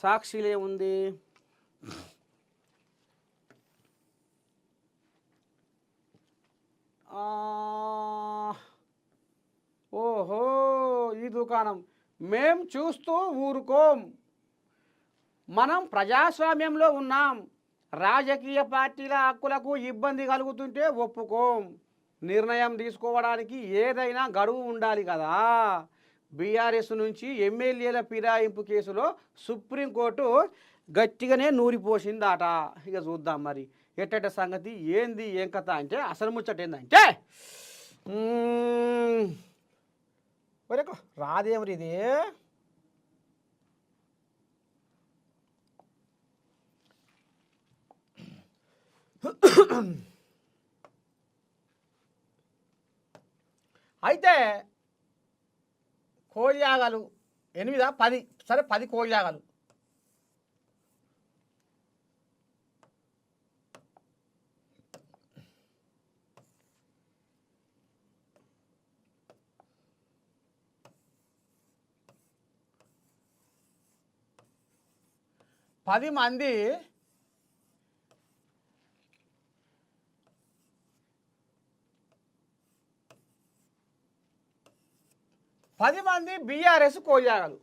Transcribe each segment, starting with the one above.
సాక్షిలో ఏముంది? ఓహో, ఈ దుకాణం. మేం చూస్తూ ఊరుకోం. మనం ప్రజాస్వామ్యంలో ఉన్నాం. రాజకీయ పార్టీల హక్కులకు ఇబ్బంది కలుగుతుంటే ఒప్పుకోం. నిర్ణయం తీసుకోవడానికి ఏదైనా గడువు ఉండాలి కదా. బీఆర్ఎస్ నుంచి ఎమ్మెల్యేల ఫిరాయింపు కేసులో సుప్రీంకోర్టు గట్టిగానే నూరిపోసిందట. ఇక చూద్దాం మరి ఎట్టట సంగతి ఏంది ఏం కథ అంటే, అసలు ముచ్చట ఏందంటే ఒరేకో రాదేమరి ఇది. అయితే కోడియాగలు 8 10, సరే 10 కోడియాగలు. పది మంది బీఆర్ఎస్ కోయాగలు.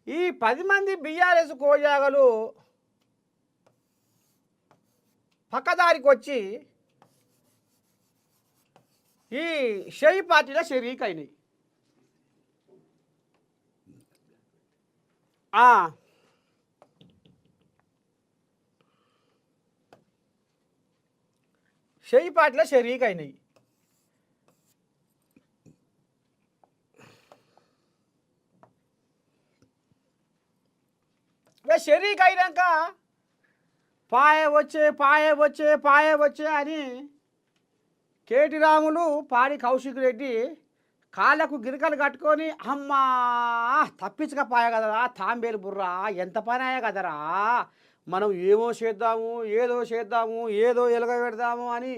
ఈ 10 మంది బీఆర్ఎస్ కోయాగలు పక్కదారికి వచ్చి ఈ షెయి పార్టీలో షరీక్ అయినాయి. షెయి పార్టీలో షరీక్ అయినాయి. షరీక్ అయినాక పాయ వచ్చే అని కేటీ రాములు పాడి కౌశిక్ రెడ్డి కాళ్ళకు గిరికలు కట్టుకొని అమ్మా తప్పించకపోయా కదరా తాంబేలు బుర్రా, ఎంత పని అయ్యా కదరా, మనం ఏదో చేద్దాము ఏదో ఎలుగ పెడదాము అని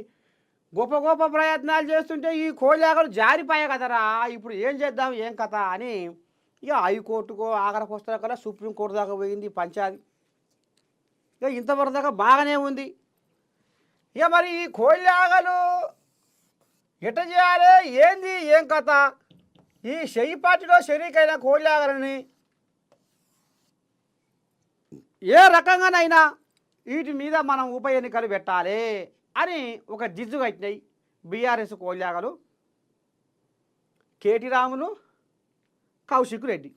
గొప్ప గొప్ప ప్రయత్నాలు చేస్తుంటే ఈ కోళ్ళాగలు జారిపోయా కదరా, ఇప్పుడు ఏం చేద్దాం ఏం కథ అని ఇక హైకోర్టుకో ఆఖరికి వస్తా కదా సుప్రీంకోర్టు దాకా పోయింది పంచాయతీ. ఇక ఇంతవరకు దాకా బాగానే ఉంది. ఇక మరి ఈ కోళ్ళాగలు ఎట చేయాలి ఏంది ఏం కథ, ఈ షెయి పార్టీలో షరీకైన కోళ్ళాగలని ఏ రకంగానైనా వీటి మీద మనం ఉప ఎన్నికలు పెట్టాలి అని ఒక జిజ్జు కట్టినాయి బీఆర్ఎస్ కోళ్ళాగలు, కేటీ రాములు, కౌశిక్ రెడ్డి.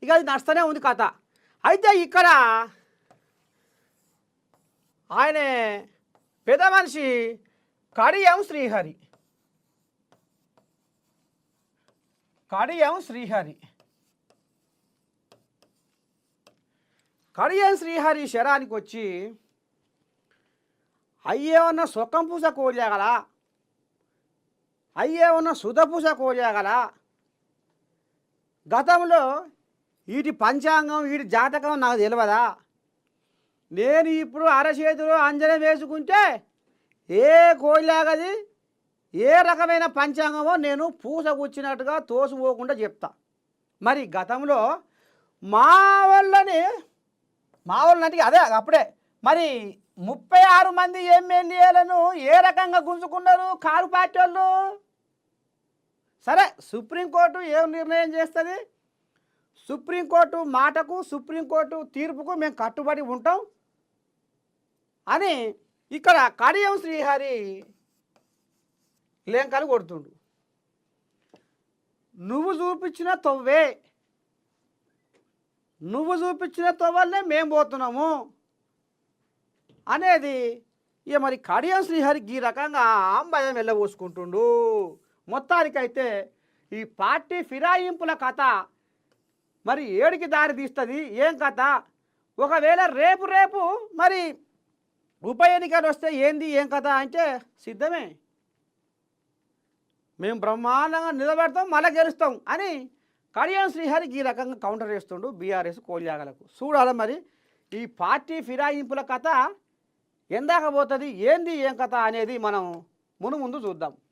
ఇక అది నడుస్తూనే ఉంది కథ. అయితే ఇక్కడ ఆయన పెద్ద మనిషి కడియం శ్రీహరి శరానికి వచ్చి అయ్యేమన్నా సొక్కం పూస కోలేగల, అయ్యేమన్నా సుధపూస కోలేగల, గతంలో వీటి పంచాంగం వీటి జాతకం నాకు తెలియదా, నేను ఇప్పుడు అరచేతిలో అంజనం వేసుకుంటే ఏ కోళ్ళాగది ఏ రకమైన పంచాంగమో నేను పూస కూర్చున్నట్టుగా తోసిపోకుండా చెప్తా. మరి గతంలో మా వాళ్ళని అదే అప్పుడే మరి 36 మంది ఎమ్మెల్యేలను ఏ రకంగా గుంజుకున్నారు కారు పార్టీ వాళ్ళు. సరే సుప్రీంకోర్టు ఏం నిర్ణయం చేస్తుంది, సుప్రీంకోర్టు మాటకు సుప్రీంకోర్టు తీర్పుకు మేము కట్టుబడి ఉంటాం అని ఇక్కడ కడియం శ్రీహరి లేంకలు కొడుతుండు. నువ్వు చూపించిన తొవ్వలనే మేము పోతున్నాము అనేది ఇక మరి కడియం శ్రీహరికి ఈ రకంగా భయం వెళ్ళబోసుకుంటుండు. మొత్తానికైతే ఈ పార్టీ ఫిరాయింపుల కథ మరి ఏడికి దారి తీస్తుంది ఏం కథ, ఒకవేళ రేపు మరి ఉప ఎన్నికలు వస్తే ఏంది ఏం కథ అంటే సిద్ధమే, మేము బ్రహ్మాండంగా నిలబెడతాం మళ్ళీ గెలుస్తాం అని కడియం శ్రీహరికి ఈ రకంగా కౌంటర్ చేస్తుండు బీఆర్ఎస్ కోళ్ళాగలకు. చూడాలి మరి ఈ పార్టీ ఫిరాయింపుల కథ ఎందాక పోతుంది ఏంది ఏం కథ అనేది మనం ముందు చూద్దాం.